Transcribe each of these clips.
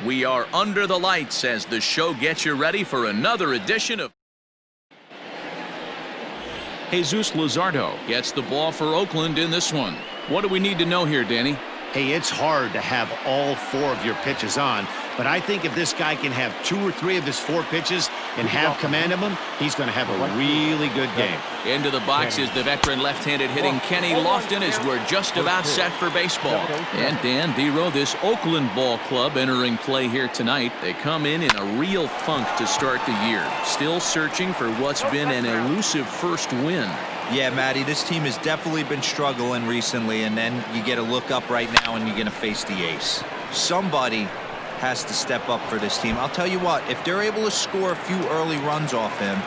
We are under the lights as the show gets you ready for another edition of Jesus Luzardo gets the ball for Oakland in this one. What do we need to know here, Danny? Hey, it's hard to have all 4 of your pitches on, but I think if this guy can have 2 or 3 of his 4 pitches and have command of them, he's going to have a really good game. Into the box is the veteran left-handed hitting Kenny Lofton as we're just about set for baseball. And Dan Dero, this Oakland ball club entering play here tonight. They come in a real funk to start the year. Still searching for what's been an elusive first win. Yeah, Matty, this team has definitely been struggling recently, and then you get a look up right now and you're going to face the ace. Somebody has to step up for this team. I'll tell you what, if they're able to score a few early runs off him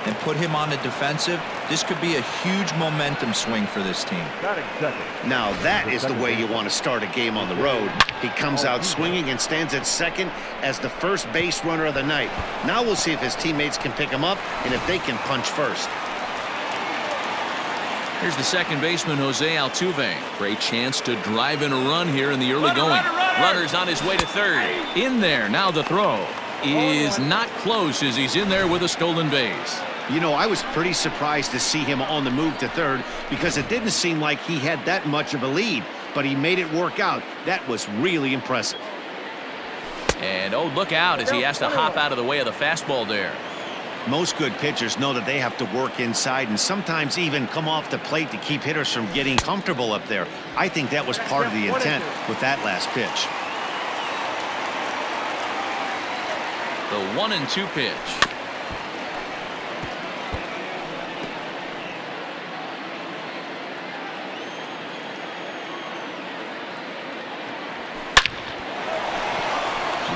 and put him on the defensive, this could be a huge momentum swing for this team. Now that is the way you want to start a game on the road. He comes out swinging and stands at second as the first base runner of the night. Now we'll see if his teammates can pick him up and if they can punch first. Here's the second baseman, Jose Altuve. Great chance to drive in a run here in the early going. Runner's on his way to third. In there. Now the throw is not close as he's in there with a stolen base. You know, I was pretty surprised to see him on the move to third because it didn't seem like he had that much of a lead, but he made it work out. That was really impressive. And oh, look out as he has to hop out of the way of the fastball there. Most good pitchers know that they have to work inside and sometimes even come off the plate to keep hitters from getting comfortable up there. I think that was part of the intent with that last pitch. The 1-2 pitch.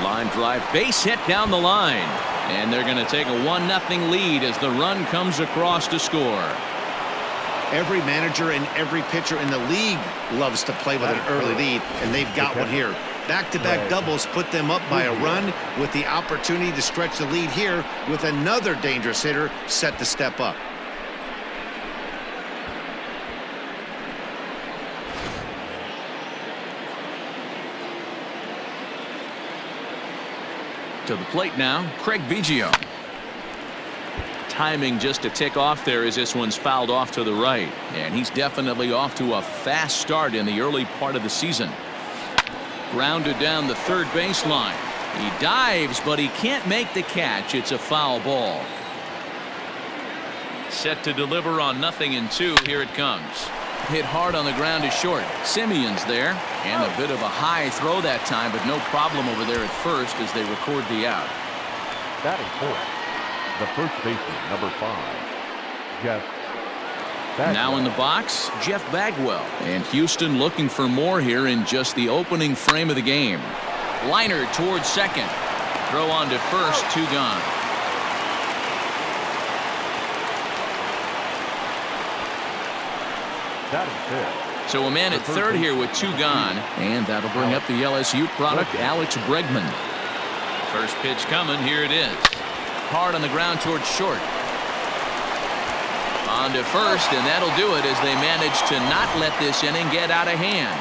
Line drive, base hit down the line. And they're going to take a 1-0 lead as the run comes across to score. Every manager and every pitcher in the league loves to play with an early lead, and they've got one here. Back-to-back doubles put them up by a run with the opportunity to stretch the lead here with another dangerous hitter set to step up. To the plate now, Craig Biggio. Timing just to tick off there as this one's fouled off to the right. And he's definitely off to a fast start in the early part of the season. Grounded down the third baseline. He dives, but he can't make the catch. It's a foul ball. Set to deliver on 0-2. Here it comes. Hit hard on the ground is short. Simeon's there, and a bit of a high throw that time, but no problem over there at first as they record the out. Batting fourth, the first baseman, number 5, Jeff Bagwell. Now in the box, Jeff Bagwell. And Houston looking for more here in just the opening frame of the game. Liner towards second. Throw on to first, 2 gone. So a man at third here with 2 gone, and that'll bring up the LSU product, Alex Bregman. First pitch coming, here it is. Hard on the ground towards short. On to first, and that'll do it as they manage to not let this inning get out of hand.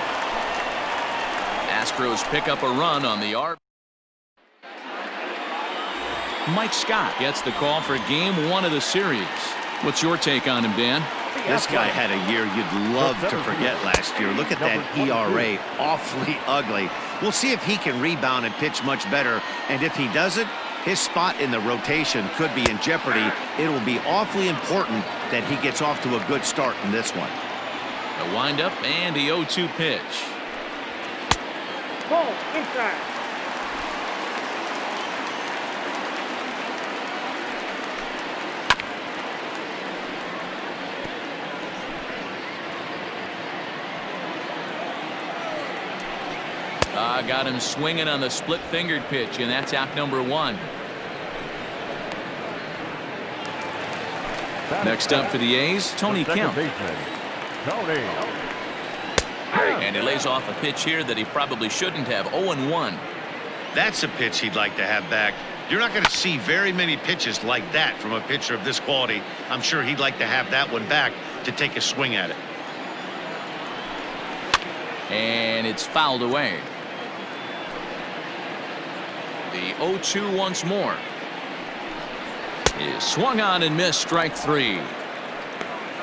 Astros pick up a run on the arc. Mike Scott gets the call for game 1 of the series. What's your take on him, Dan? This guy had a year you'd love to forget last year. Look at that ERA, awfully ugly. We'll see if he can rebound and pitch much better. And if he doesn't, his spot in the rotation could be in jeopardy. It will be awfully important that he gets off to a good start in this one. A windup and the 0-2 pitch. Ball inside. Got him swinging on the split-fingered pitch, and that's out number 1. Next up for the A's, Tony Kemp. And he lays off a pitch here that he probably shouldn't have. 0-1. That's a pitch he'd like to have back. You're not going to see very many pitches like that from a pitcher of this quality. I'm sure he'd like to have that one back to take a swing at it. And it's fouled away. The 0-2 once more. Is swung on and missed, strike 3.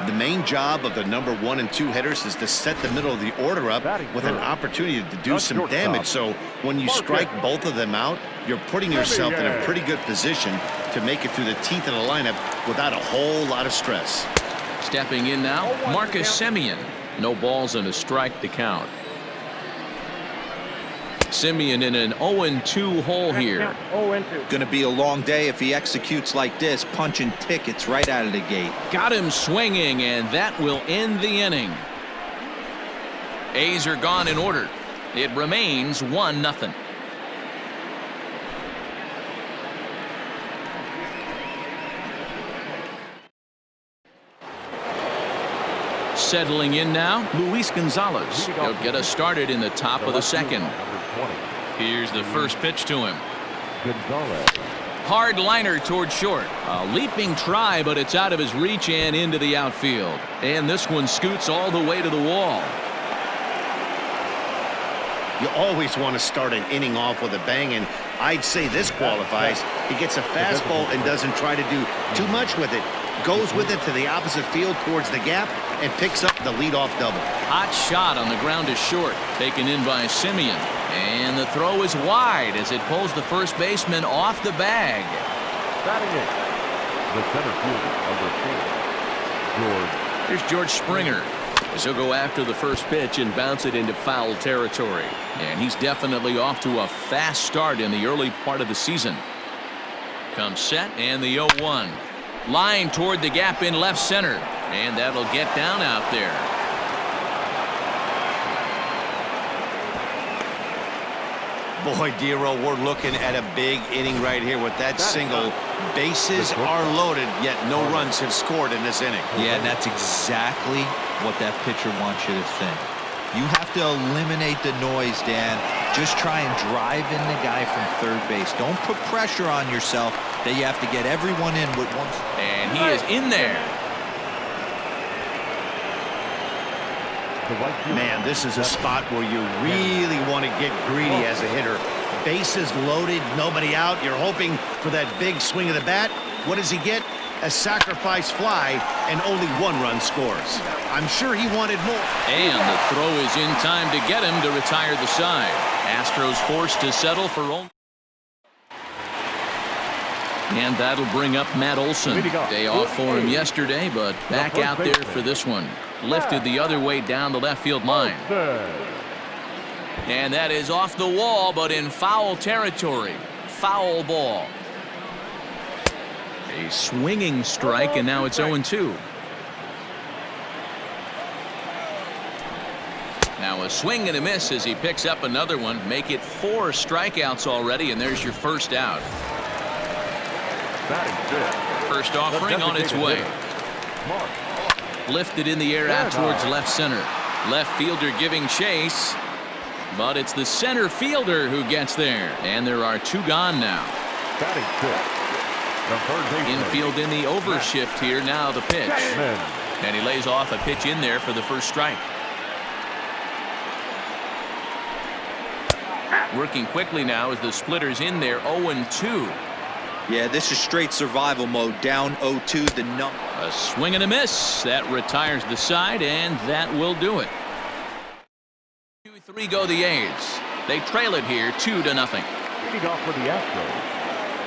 The main job of the number 1 and 2 hitters is to set the middle of the order up with an opportunity to do some damage. So when you strike both of them out, you're putting yourself in a pretty good position to make it through the teeth of the lineup without a whole lot of stress. Stepping in now, Marcus Semien. No balls and a strike to count. Semien in an 0-2 hole here. Going to be a long day if he executes like this, punching tickets right out of the gate. Got him swinging, and that will end the inning. A's are gone in order. It remains 1-0. Settling in now, Luis Gonzalez. He'll get us started in the top of the second. Here's the first pitch to him. Hard liner toward short. A leaping try, but it's out of his reach and into the outfield. And this one scoots all the way to the wall. You always want to start an inning off with a bang, and I'd say this qualifies. He gets a fastball and doesn't try to do too much with it. Goes with it to the opposite field towards the gap and picks up the leadoff double. Hot shot on the ground is short, taken in by Semien. And the throw is wide as it pulls the first baseman off the bag. Batting in, the center fielder, number 4, George. Here's George Springer, as he'll go after the first pitch and bounce it into foul territory. And he's definitely off to a fast start in the early part of the season. Comes set, and the 0-1. Line toward the gap in left center, and that'll get down out there. Boy, Dero, we're looking at a big inning right here with that single. Bases are loaded, yet no runs have scored in this inning. Yeah, and that's exactly what that pitcher wants you to think. You have to eliminate the noise, Dan. Just try and drive in the guy from third base. Don't put pressure on yourself that you have to get everyone in with one. And he is in there. Man, this is a spot where you really want to get greedy as a hitter. Bases loaded, nobody out. You're hoping for that big swing of the bat. What does he get? A sacrifice fly, and only 1 run scores. I'm sure he wanted more. And the throw is in time to get him to retire the side. Astros forced to settle for only. And that'll bring up Matt Olson. Day off for him yesterday, but back out there for this one. Lifted the other way down the left field line. And that is off the wall, but in foul territory. Foul ball. A swinging strike, and now it's 0-2. Now a swing and a miss as he picks up another one. Make it 4 strikeouts already, and there's your first out. First offering on its way. Lifted in the air out towards left center. Left fielder giving chase, but it's the center fielder who gets there. And there are 2 gone now. Infield in the overshift here. Now the pitch. And he lays off a pitch in there for the first strike. Working quickly now as the splitter's in there. 0-2. Yeah, this is straight survival mode. Down 0-2. A swing and a miss. That retires the side, and that will do it. 2-3 go the A's. They trail it here 2-0. Leading off for the Astros.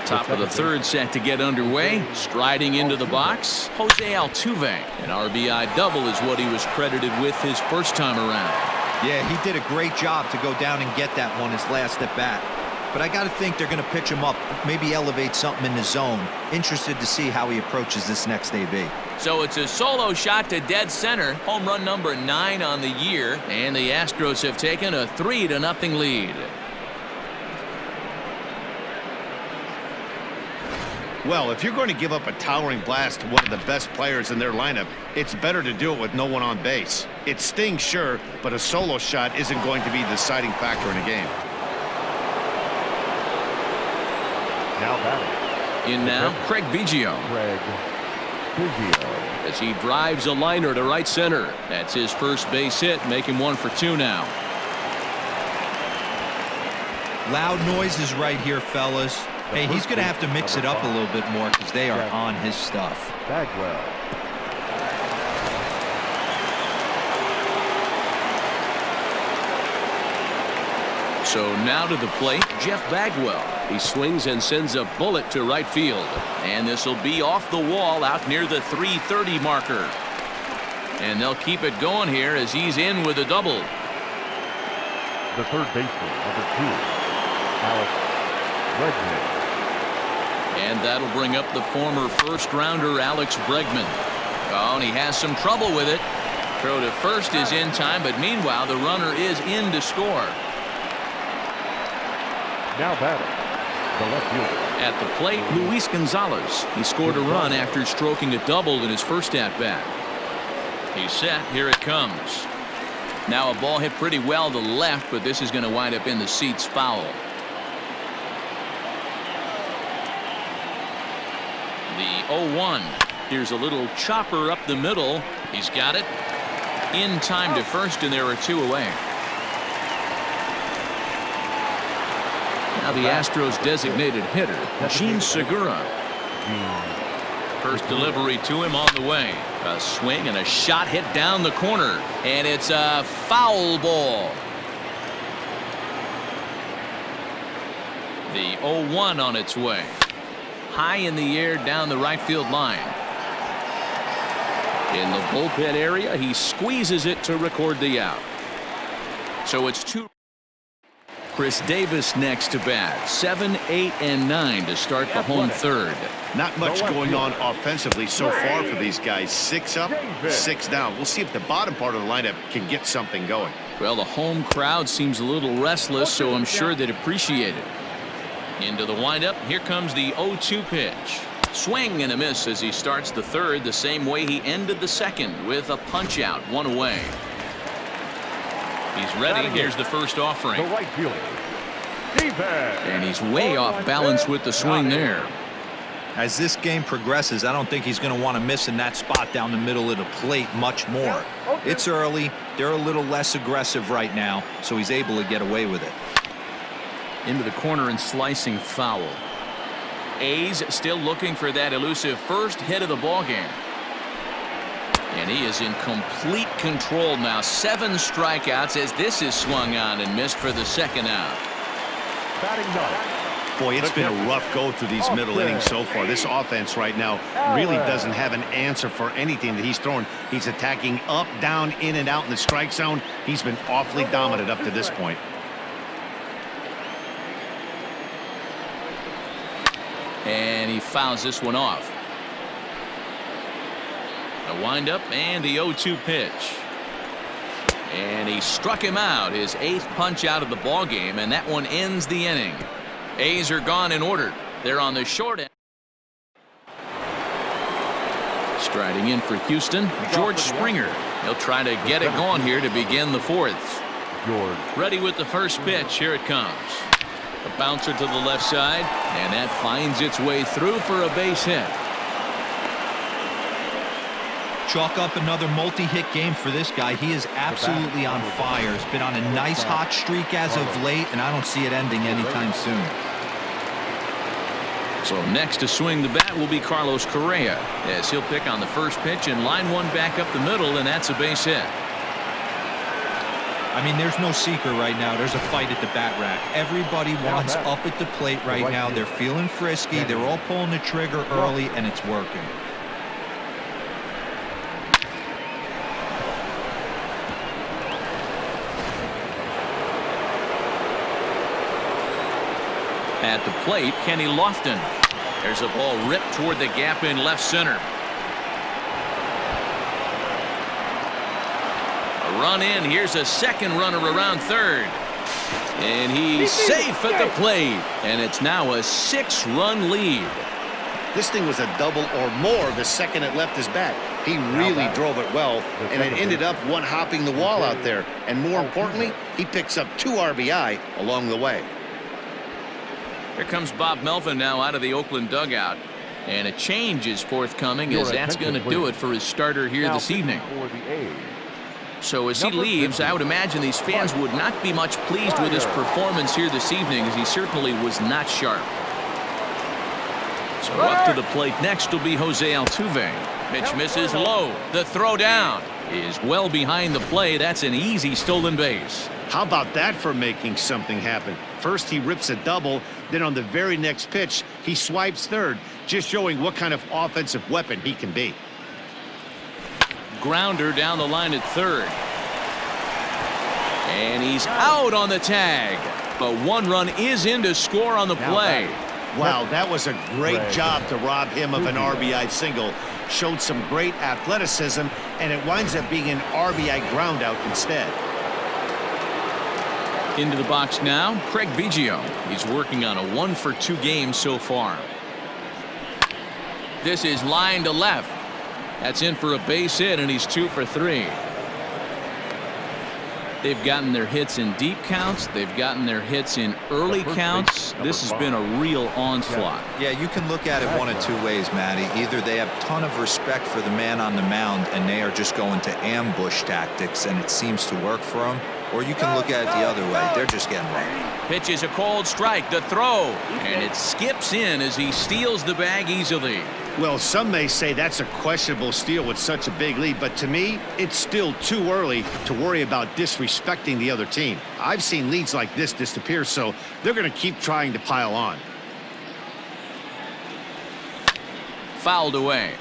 Top of the third set to get underway. Striding into the box, Jose Altuve. An RBI double is what he was credited with his first time around. Yeah, he did a great job to go down and get that one his last at bat. But I got to think they're going to pitch him up, maybe elevate something in the zone. Interested to see how he approaches this next AB. So it's a solo shot to dead center. Home run number 9 on the year. And the Astros have taken a 3-0 lead. Well, if you're going to give up a towering blast to one of the best players in their lineup, it's better to do it with no one on base. It stings, sure, but a solo shot isn't going to be the deciding factor in a game. Now batting. In now, Craig Biggio. As he drives a liner to right center. That's his first base hit, making 1 for 2 now. Loud noises right here, fellas. Hey, he's going to have to mix it up a little bit more because they are on his stuff. Bagwell. So now to the plate, Jeff Bagwell. He swings and sends a bullet to right field. And this will be off the wall out near the 330 marker. And they'll keep it going here as he's in with a double. The third baseman, number 2, Alex Bregman. And that'll bring up the former first-rounder Alex Bregman. Oh, and he has some trouble with it. Throw to first is in time, but meanwhile the runner is in to score. Now batting, the left fielder. At the plate, Luis Gonzalez. He scored a run after stroking a double in his first at-bat. He's set. Here it comes. Now a ball hit pretty well to the left, but this is going to wind up in the seats foul. The 0-1. Here's a little chopper up the middle. He's got it. In time to first, and there are 2 away. Now the Astros designated hitter, Gene Segura. First delivery to him on the way. A swing and a shot hit down the corner. And it's a foul ball. The 0-1 on its way. High in the air down the right field line. In the bullpen area, he squeezes it to record the out. So it's 2. Chris Davis next to bat. 7, 8, and 9 to start the home third. Not much going on offensively so far for these guys. 6 up, 6 down. We'll see if the bottom part of the lineup can get something going. Well, the home crowd seems a little restless, so I'm sure they'd appreciate it. Into the windup. Here comes the 0-2 pitch. Swing and a miss as he starts the third the same way he ended the second with a punch out, 1 away. He's ready. Here's the first offering. The right fielder. And he's way off balance with the swing there. As this game progresses, I don't think he's going to want to miss in that spot down the middle of the plate much more. It's early. They're a little less aggressive right now, so he's able to get away with it. Into the corner and slicing foul. A's still looking for that elusive first hit of the ball game. And he is in complete control now. 7 strikeouts as this is swung on and missed for the second out. Batting ninth. Boy, it's been a rough go through these middle innings so far. This offense right now really doesn't have an answer for anything that he's throwing. He's attacking up, down, in, and out in the strike zone. He's been awfully dominant up to this point. And he fouls this one off. A windup and the 0-2 pitch. And he struck him out, his 8th punch out of the ball game, and that one ends the inning. A's are gone in order. They're on the short end. Striding in for Houston, George Springer. He'll try to get it going here to begin the 4th. Ready with the first pitch. Here it comes. A bouncer to the left side, and that finds its way through for a base hit. Chalk up another multi-hit game for this guy. He is absolutely on fire. He's been on a nice hot streak as of late, and I don't see it ending anytime soon. So next to swing the bat will be Carlos Correa, as he'll pick on the first pitch and line one back up the middle, and that's a base hit. I mean, there's no secret right now. There's a fight at the bat rack. Everybody wants up at the plate right now. They're feeling frisky. They're all pulling the trigger early, and it's working. At the plate, Kenny Lofton. There's a ball ripped toward the gap in left center. A run in. Here's a second runner around third. And he's safe at the plate. And it's now a 6-run lead. This thing was a double or more the second it left his bat. He really drove it well, and it ended up one-hopping the wall out there. And more importantly, he picks up 2 RBI along the way. Here comes Bob Melvin now out of the Oakland dugout. And a change is forthcoming as that's going to do it for his starter here this evening. For the A's, So as he leaves, I would imagine these fans would not be much pleased with his performance here this evening, as he certainly was not sharp. So up to the plate next will be Jose Altuve. Pitch misses low. The throw down is well behind the plate. That's an easy stolen base. How about that for making something happen? First he rips a double, then on the very next pitch he swipes third, just showing what kind of offensive weapon he can be. Grounder down the line at third. And he's out on the tag. But one run is in to score on the play. Wow, that was a great job to rob him of an RBI single. Showed some great athleticism, and it winds up being an RBI groundout instead. Into the box now, Craig Biggio. He's working on a 1-for-2 game so far. This is line to left. That's in for a base hit, and he's 2 for 3. They've gotten their hits in deep counts. They've gotten their hits in early counts. This has been a real onslaught. Yeah, you can look at it one of two ways, Matty. Either they have a ton of respect for the man on the mound and they are just going to ambush tactics and it seems to work for them, or you can look at it the other way. They're just getting lucky. Pitch is a cold strike. The throw, and it skips in as he steals the bag easily. Well, some may say that's a questionable steal with such a big lead, but to me, it's still too early to worry about disrespecting the other team. I've seen leads like this disappear, so they're going to keep trying to pile on. Fouled away.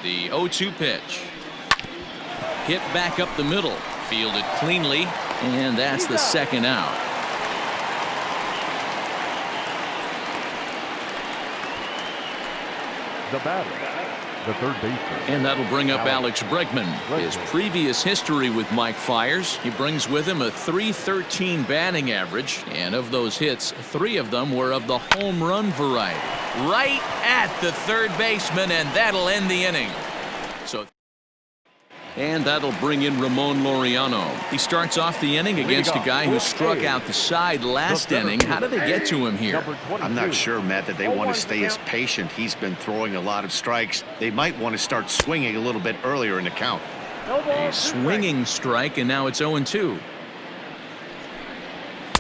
The 0-2 pitch. Hit back up the middle. Fielded cleanly, and that's the second out. The batter, the third baseman. And that'll bring up Alex Bregman. His previous history with Mike Fiers, he brings with him a .313 batting average, and of those hits, 3 of them were of the home run variety. Right at the third baseman, and that'll end the inning. And that'll bring in Ramon Laureano. He starts off the inning against a guy who struck out the side last inning. How did they get to him here? I'm not sure, Matt, that they want to stay as patient. He's been throwing a lot of strikes. They might want to start swinging a little bit earlier in the count. A swinging strike, and now it's 0-2.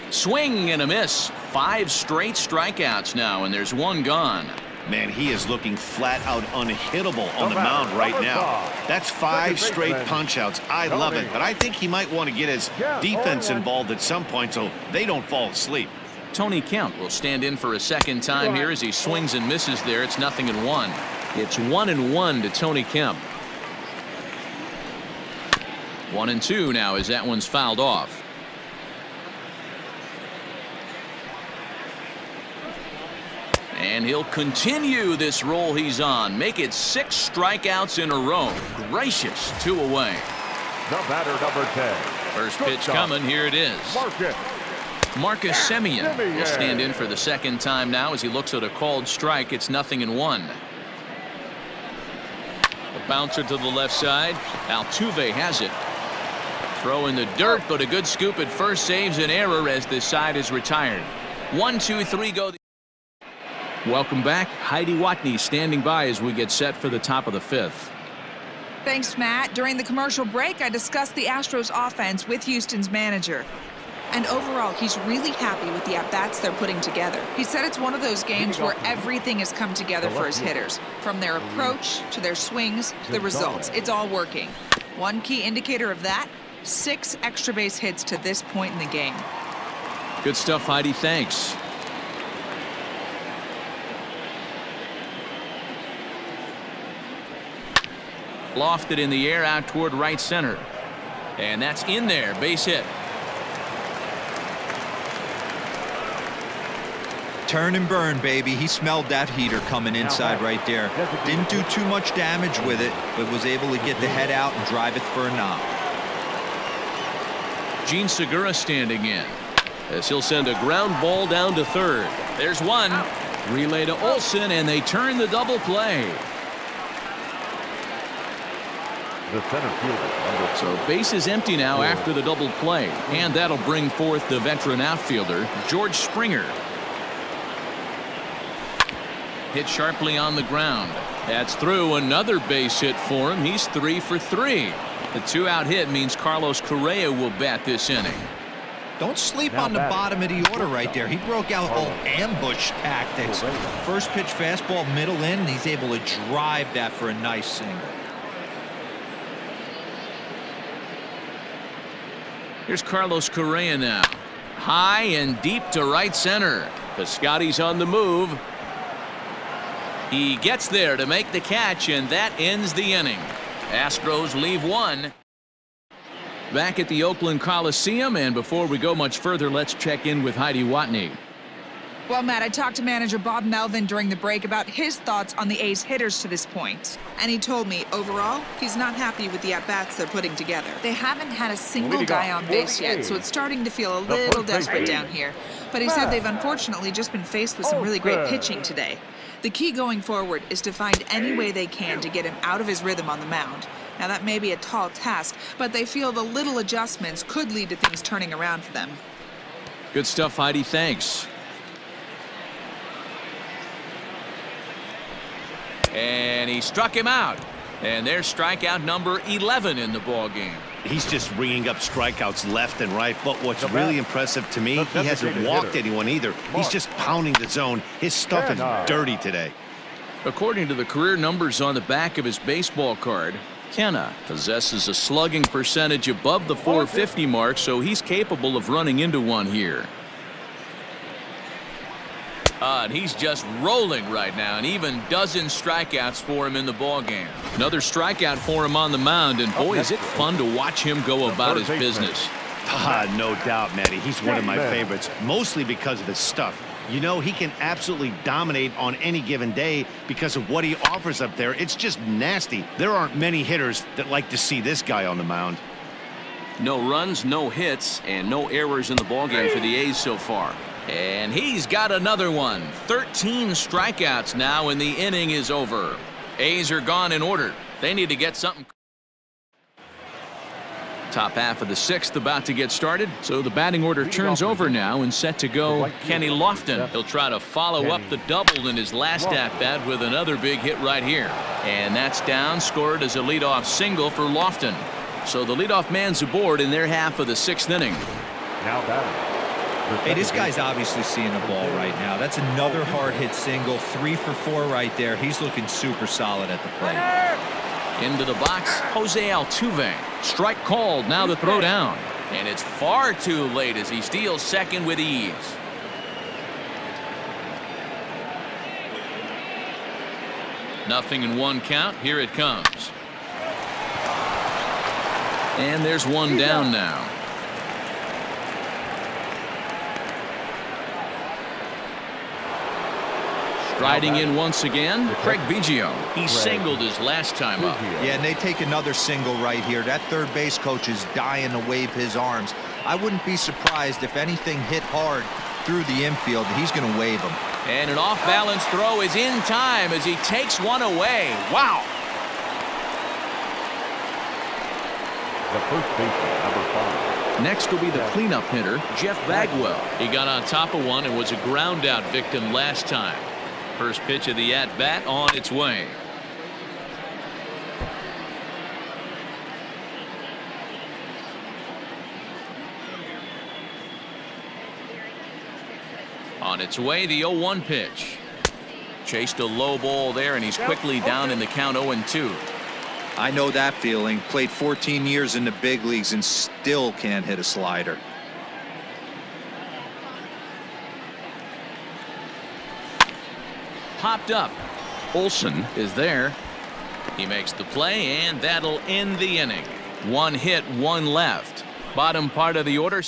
Swing and a miss. 5 straight strikeouts now, and there's 1 gone. Man, he is looking flat out unhittable on the mound right now. That's 5 straight punch-outs. I love it, but I think he might want to get his defense involved at some point so they don't fall asleep. Tony Kemp will stand in for a second time here as he swings and misses there. It's 0-1. It's 1-1 to Tony Kemp. 1-2 now as that one's fouled off. And he'll continue this roll he's on. Make it 6 strikeouts in a row. Gracious, 2 away. The batter, number 10. First pitch coming. Here it is. Marcus Semien will stand in for the second time now as he looks at a called strike. It's 0-1. A bouncer to the left side. Altuve has it. Throw in the dirt, but a good scoop at first saves an error as this side is retired. 1, 2, 3 go. Welcome back. Heidi Watney standing by as we get set for the top of the 5th. Thanks, Matt. During the commercial break, I discussed the Astros offense with Houston's manager. And overall, he's really happy with the at-bats they're putting together. He said it's one of those games where everything has come together for his hitters. From their approach to their swings, the results. It's all working. One key indicator of that, 6 extra base hits to this point in the game. Good stuff, Heidi. Thanks. Lofted in the air out toward right center. And that's in there. Base hit. Turn and burn, baby. He smelled that heater coming inside right there. Didn't do too much damage with it, but was able to get the head out and drive it for a knock. Gene Segura standing in as he'll send a ground ball down to third. There's one. Relay to Olsen, and they turn the double play. The center fielder. So base is empty now after the double play, and that'll bring forth the veteran outfielder George Springer. Hit sharply on the ground. That's through. Another base hit for him. He's 3 for 3. The 2-out hit means Carlos Correa will bat this inning. Don't sleep on the bottom of the order right there. He broke out all ambush tactics. First pitch fastball, middle in, and he's able to drive that for a nice single. Here's Carlos Correa now. High and deep to right center. Piscotty's on the move. He gets there to make the catch, and that ends the inning. Astros leave 1. Back at the Oakland Coliseum, and before we go much further, let's check in with Heidi Watney. Well, Matt, I talked to manager Bob Melvin during the break about his thoughts on the A's hitters to this point. And he told me, overall, he's not happy with the at-bats they're putting together. They haven't had a single guy on base yet, so it's starting to feel a little desperate down here. But he said they've unfortunately just been faced with some really great pitching today. The key going forward is to find any way they can to get him out of his rhythm on the mound. Now, that may be a tall task, but they feel the little adjustments could lead to things turning around for them. Good stuff, Heidi. Thanks. And he struck him out. And there's strikeout number 11 in the ball game. He's just ringing up strikeouts left and right. But what's really impressive to me, he hasn't walked anyone either. He's just pounding the zone. His stuff is dirty today. According to the career numbers on the back of his baseball card, Kenna possesses a slugging percentage above the 450 mark, so he's capable of running into one here. And he's just rolling right now, and even dozen strikeouts for him in the ball game. Another strikeout for him on the mound, and boy, is it fun to watch him go about his business. No doubt, Matty. He's one of my favorites, mostly because of his stuff. You know, he can absolutely dominate on any given day because of what he offers up there. It's just nasty. There aren't many hitters that like to see this guy on the mound. No runs, no hits, and no errors in the ballgame for the A's so far. And he's got another one. 13 strikeouts now, and the inning is over. A's are gone in order. They need to get something. Top half of the 6th about to get started, so the batting order turns over now and set to go Kenny Lofton. He'll try to follow up the double in his last at-bat with another big hit right here. And that's down, scored as a leadoff single for Lofton. So the leadoff man's aboard in their half of the 6th inning. Now batting. Hey, this guy's obviously seeing the ball right now. That's another hard hit single. 3 for 4 right there. He's looking super solid at the plate. Into the box, Jose Altuve. Strike called, now the throw down. And it's far too late as he steals second with ease. Nothing in 1 count. Here it comes. And there's one down now. Striding in once again, Craig Biggio. He singled his last time up. Yeah, and they take another single right here. That third base coach is dying to wave his arms. I wouldn't be surprised if anything hit hard through the infield. He's going to wave them. And an off-balance throw is in time as he takes one away. Wow. The first baseman, number 5. Next will be the cleanup hitter, Jeff Bagwell. He got on top of one and was a ground-out victim last time. First pitch of the at-bat on its way. On its way, the 0-1 pitch. Chased a low ball there, and he's quickly down in the count 0-2. I know that feeling. Played 14 years in the big leagues and still can't hit a slider. Popped up. Olsen is there. He makes the play, and that'll end the inning. 1 hit, 1 left. Bottom part of the order.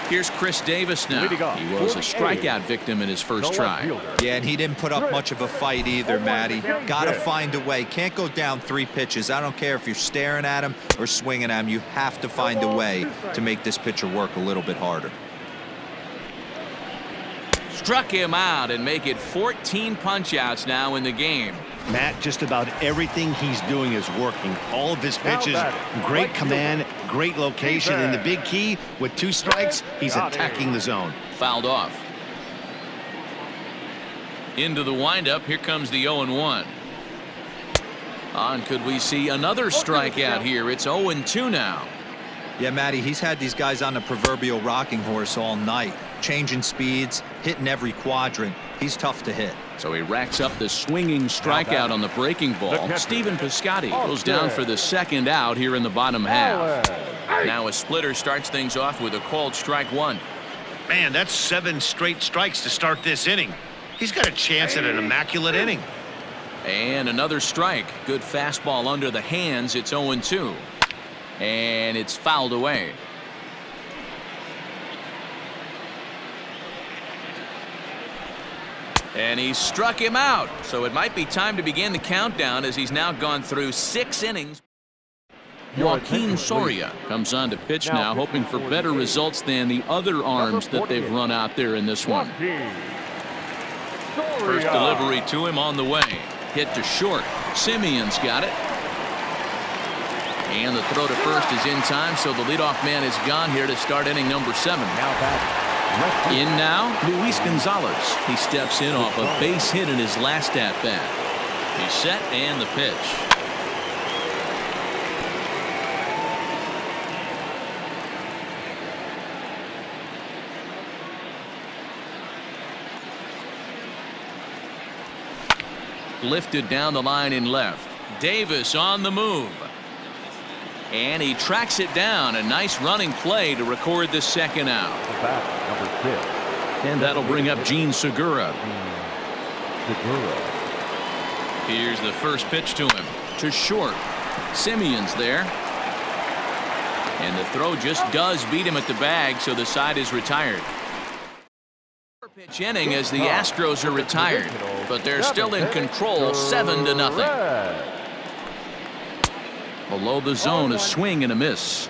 Here's Chris Davis now. He was a strikeout victim in his first try. Yeah, and he didn't put up much of a fight either, Matty. Got to find a way. Can't go down 3 pitches. I don't care if you're staring at him or swinging at him. You have to find a way to make this pitcher work a little bit harder. Struck him out and make it 14 punch-outs now in the game. Matt, just about everything he's doing is working. All of his pitches, great command, great location, and the big key, with 2 strikes, he's attacking the zone. Fouled off. Into the windup. Here comes the 0-1. On, could we see another strikeout here? It's 0-2 now. Yeah, Matty, he's had these guys on the proverbial rocking horse all night, changing speeds, hitting every quadrant. He's tough to hit. So he racks up the swinging strikeout on the breaking ball. Stephen Piscotty goes down for the second out here in the bottom half. Now a splitter starts things off with a called strike one. Man, that's 7 straight strikes to start this inning. He's got a chance at an immaculate inning. And another strike. Good fastball under the hands. It's 0-2. And it's fouled away. And he struck him out. So it might be time to begin the countdown as he's now gone through 6 innings. Joaquin Soria comes on to pitch now, hoping for better results than the other arms that they've run out there in this one. First delivery to him on the way. Hit to short. Simeon's got it. And the throw to first is in time, so the leadoff man is gone here to start inning number 7. In now, Luis Gonzalez. He steps in off a base hit in his last at-bat. He's set and the pitch. Lifted down the line in left. Davis on the move. And he tracks it down. A nice running play to record the second out. And that'll bring up Gene Segura. Here's the first pitch to him. To short. Simeon's there. And the throw just does beat him at the bag, so the side is retired. Pitch inning as the Astros are retired, but they're still in control, 7-0. Below the zone, a swing and a miss.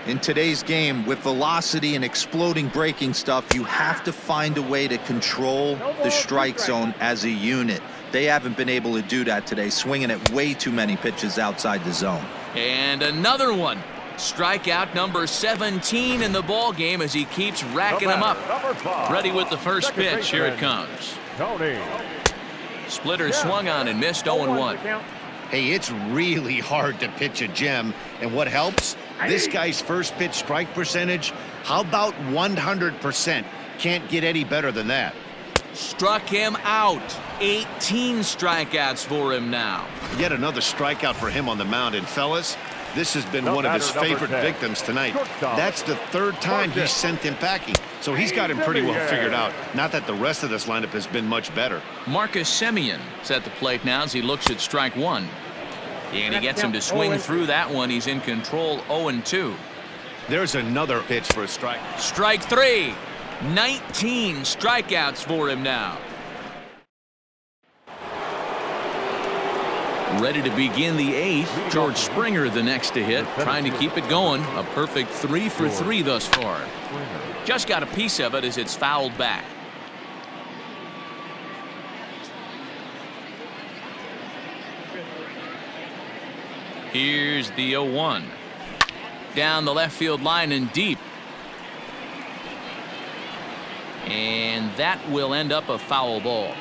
In today's game, with velocity and exploding breaking stuff, you have to find a way to control the strike zone as a unit. They haven't been able to do that today, swinging at way too many pitches outside the zone. And another one. Strikeout number 17 in the ball game as he keeps racking them up. Ready with the first pitch. Here it comes. Splitter swung on and missed. 0-1. Hey, it's really hard to pitch a gem, and what helps? This guy's first pitch strike percentage, how about 100%? Can't get any better than that. Struck him out. 18 strikeouts for him now. Yet another strikeout for him on the mound, and fellas, this has been one of his favorite victims tonight. That's the 3rd time he's sent him packing, so he's got him pretty well figured out. Not that the rest of this lineup has been much better. Marcus Semien is at the plate now as he looks at strike one. And he gets him to swing through that one. He's in control. 0-2. There's another pitch for a strike. Strike 3. 19 strikeouts for him now. Ready to begin the 8th. George Springer the next to hit, trying to keep it going. A perfect 3 for 3 thus far. Just got a piece of it as it's fouled back. Here's the 0-1. Down the left field line and deep. And that will end up a foul ball.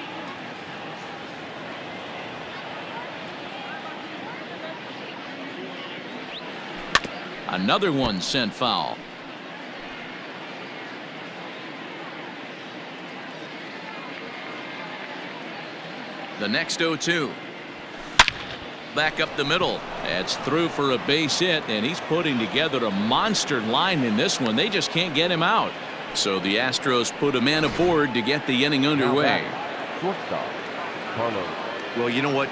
Another one sent foul. The next 0-2. Back up the middle. That's through for a base hit, and he's putting together a monster line in this one. They just can't get him out. So the Astros put a man aboard to get the inning underway. Well, you know what?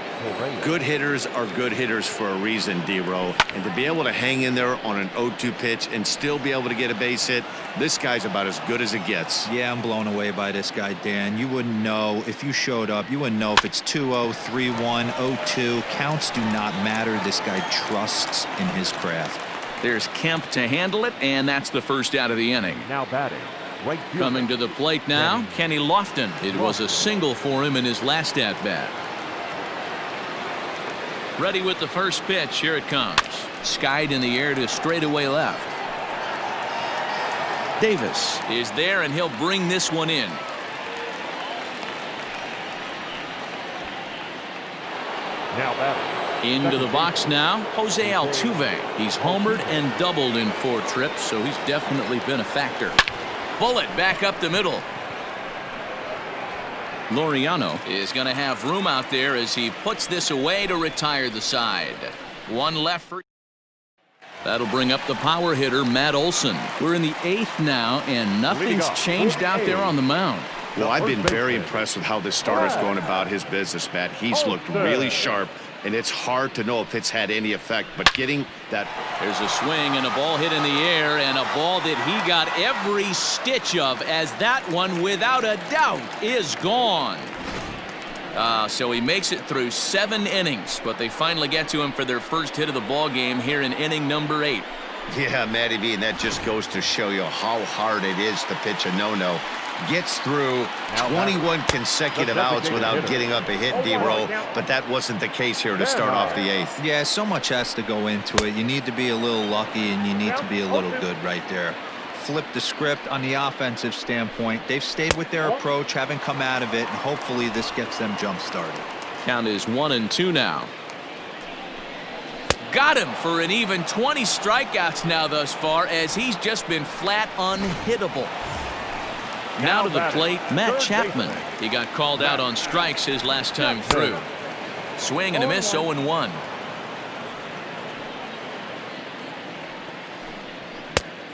Good hitters are good hitters for a reason, D-Row. And to be able to hang in there on an 0-2 pitch and still be able to get a base hit, this guy's about as good as it gets. Yeah, I'm blown away by this guy, Dan. You wouldn't know if you showed up. You wouldn't know if it's 2-0, 3-1, 0-2. Counts do not matter. This guy trusts in his craft. There's Kemp to handle it, and that's the first out of the inning. Now batting. Coming to the plate now, Kenny Lofton. It was a single for him in his last at-bat. Ready with the first pitch. Here it comes. Skied in the air to straightaway left. Davis is there, and he'll bring this one in. Now batting. Into the box now, Jose Altuve. He's homered and doubled in 4 trips, so he's definitely been a factor. Bullet back up the middle. Laureano is going to have room out there as he puts this away to retire the side. 1 left for. That'll bring up the power hitter, Matt Olson. We're in the 8th now, and nothing's changed out there on the mound. Well, I've been very impressed with how this starter's going about his business, Matt. He's looked really sharp, and it's hard to know if it's had any effect, but getting that. There's a swing and a ball hit in the air, and a ball that he got every stitch of, as that one, without a doubt, is gone. So he makes it through 7 innings, but they finally get to him for their first hit of the ball game here in inning number 8. Yeah, Matty V, and that just goes to show you how hard it is to pitch a no-no. Gets through 21 consecutive outs without getting up a hit, D-Roll, but that wasn't the case here to start off the 8th. Yeah, so much has to go into it. You need to be a little lucky, and you need to be a little good right there. Flip the script on the offensive standpoint. They've stayed with their approach, haven't come out of it, and hopefully this gets them jump-started. Count is 1-2 now. Got him for an even 20 strikeouts now thus far, as he's just been flat unhittable. Now to the plate, Matt Chapman. He got called out on strikes his last time through. Swing and a miss, 0-1.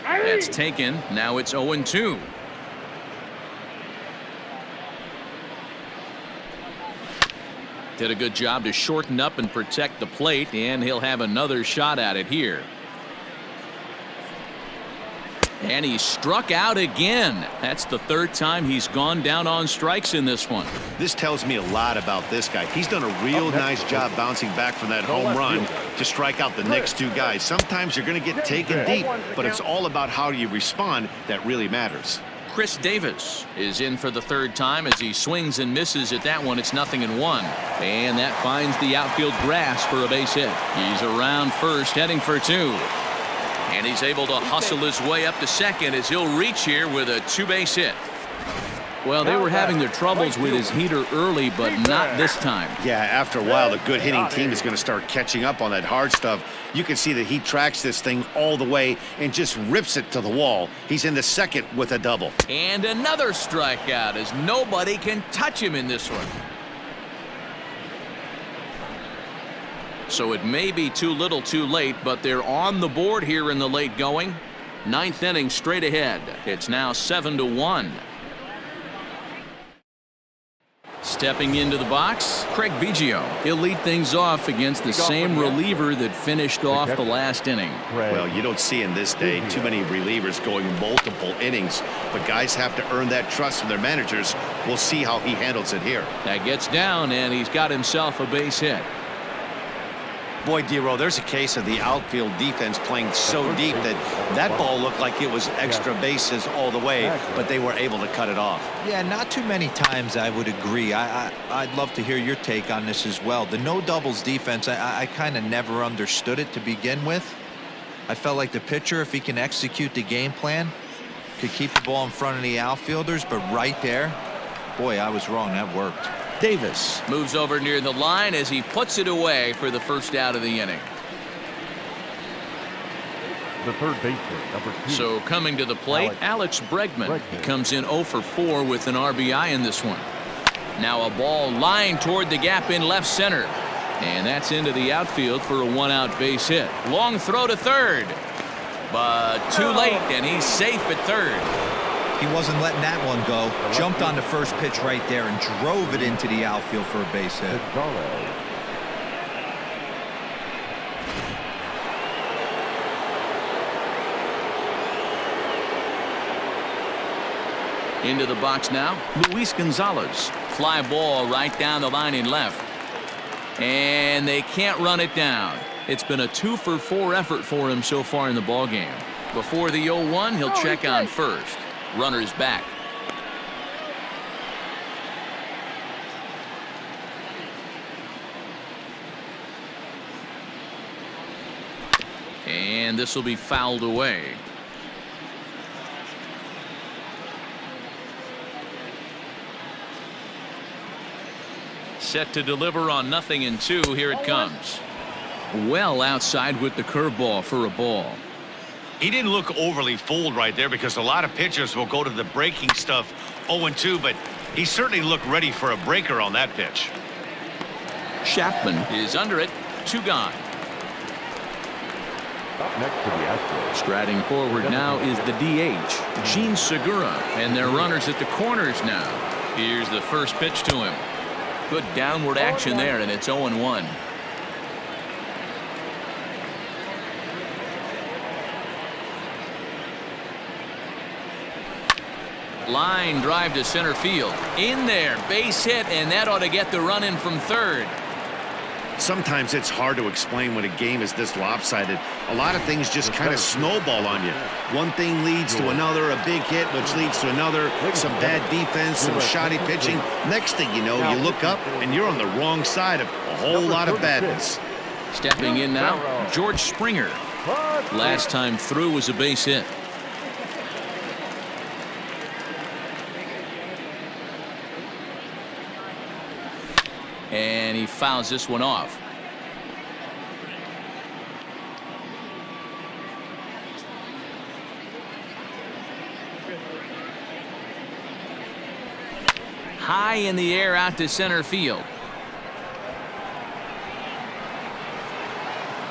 That's taken. Now it's 0-2. Did a good job to shorten up and protect the plate, and he'll have another shot at it here. And he struck out again. That's the 3rd time he's gone down on strikes in this one. This tells me a lot about this guy. He's done a real nice job bouncing back from that home run to strike out the next 2 guys. Sometimes you're going to get taken deep, but it's all about how you respond that really matters. Chris Davis is in for the 3rd time as he swings and misses at that one. It's 0-1. And that finds the outfield grass for a base hit. He's around first, heading for 2. And he's able to hustle his way up to second as he'll reach here with a 2-base hit. Well, they were having their troubles with his heater early, but not this time. Yeah, after a while, the good hitting team is going to start catching up on that hard stuff. You can see that he tracks this thing all the way and just rips it to the wall. He's in the 2nd with a double. And another strikeout, as nobody can touch him in this one. So it may be too little too late, but they're on the board here in the late going. 9th inning straight ahead. It's now 7-1. Stepping into the box, Craig Biggio. He'll lead things off against the same reliever that finished off the last inning. Well, you don't see in this day too many relievers going multiple innings, but guys have to earn that trust from their managers. We'll see how he handles it here. That gets down, and he's got himself a base hit. Boy, D-Row, there's a case of the outfield defense playing so deep that ball looked like it was extra bases all the way, but they were able to cut it off. Yeah, not too many times I would agree. I'd love to hear your take on this as well. The no doubles defense, I kind of never understood it to begin with. I felt like the pitcher, if he can execute the game plan, could keep the ball in front of the outfielders, but right there, boy, I was wrong. That worked. Davis moves over near the line as he puts it away for the first out of the inning. The 3rd baseman, number 2. So coming to the plate, Alex Bregman. He comes in 0 for 4 with an RBI in this one. Now a ball lined toward the gap in left center. And that's into the outfield for a 1-out base hit. Long throw to 3rd. But too late, and he's safe at 3rd. He wasn't letting that one go. Jumped on the first pitch right there and drove it into the outfield for a base hit. Into the box now, Luis Gonzalez. Fly ball right down the line in left. And they can't run it down. It's been a 2 for 4 effort for him so far in the ballgame. Before the 0-1, he'll check on first. Runners back. And this will be fouled away. set to deliver on 0-2. Here it comes. Well outside with the curveball for a ball. He didn't look overly fooled right there because a lot of pitchers will go to the breaking stuff 0-2, but he certainly looked ready for a breaker on that pitch. Chapman is under it. 2 gone. Up next to the Astros. Striding forward now is the DH, Gene Segura, and their runners at the corners now. Here's the first pitch to him. Good downward action there, and it's 0-1. Line drive to center field. In there, base hit, and that ought to get the run in from third. Sometimes it's hard to explain when a game is this lopsided. A lot of things just kind of snowball on you. One thing leads to another, a big hit, which leads to another, some bad defense, some shoddy pitching. Next thing you know, you look up and you're on the wrong side of a whole lot of badness. Stepping in now, George Springer. Last time through was a base hit. And he fouls this one off. High in the air out to center field.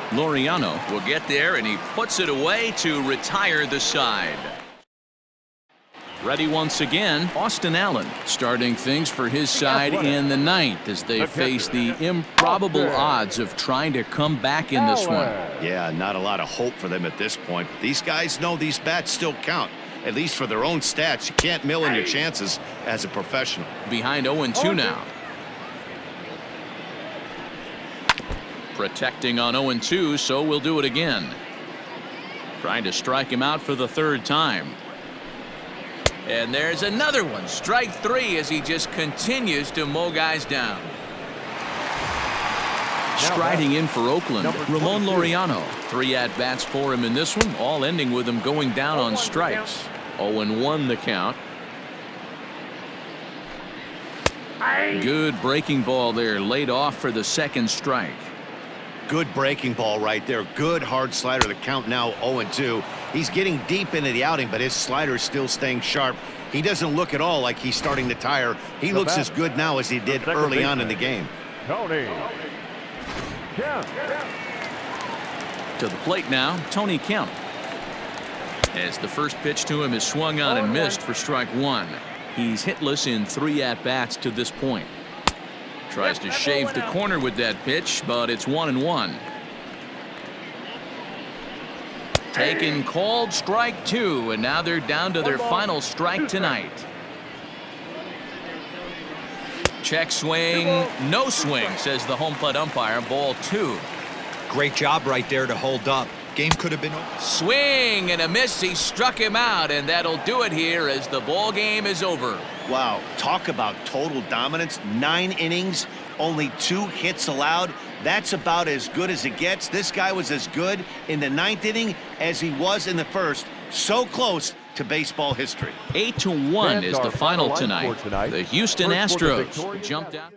Laureano will get there, and he puts it away to retire the side. Ready once again, Austin Allen starting things for his side in the 9th as they face the improbable odds of trying to come back in this one. Yeah, not a lot of hope for them at this point. But these guys know these bats still count, at least for their own stats. You can't mill in your chances as a professional. Behind 0-2 now. Protecting on 0-2, so we'll do it again. Trying to strike him out for the 3rd time. And there's another one. Strike 3 as he just continues to mow guys down. Striding in for Oakland, Ramon Laureano. 3 at-bats for him in this one, all ending with him going down on strikes. 0-1 the count. Good breaking ball there, laid off for the 2nd strike. Good breaking ball right there. Good hard slider. The count now 0-2. He's getting deep into the outing, but his slider is still staying sharp. He doesn't look at all like he's starting to tire. He looks as good now as he did early on in the game. Tony. To the plate now, Tony Kemp. As the first pitch to him is swung on and missed for strike 1. He's hitless in 3 at-bats to this point. Tries to shave the corner with that pitch, but it's 1-1. Taken, called, strike 2, and now they're down to their final strike tonight. Check swing, no swing, says the home plate umpire. Ball 2. Great job right there to hold up. Game could have been over. Swing and a miss. He struck him out, and that'll do it here as the ball game is over. Wow, talk about total dominance. 9 innings, only 2 hits allowed. That's about as good as it gets. This guy was as good in the 9th inning as he was in the 1st. So close to baseball history. 8-1 is the final tonight. The Houston Astros jumped out.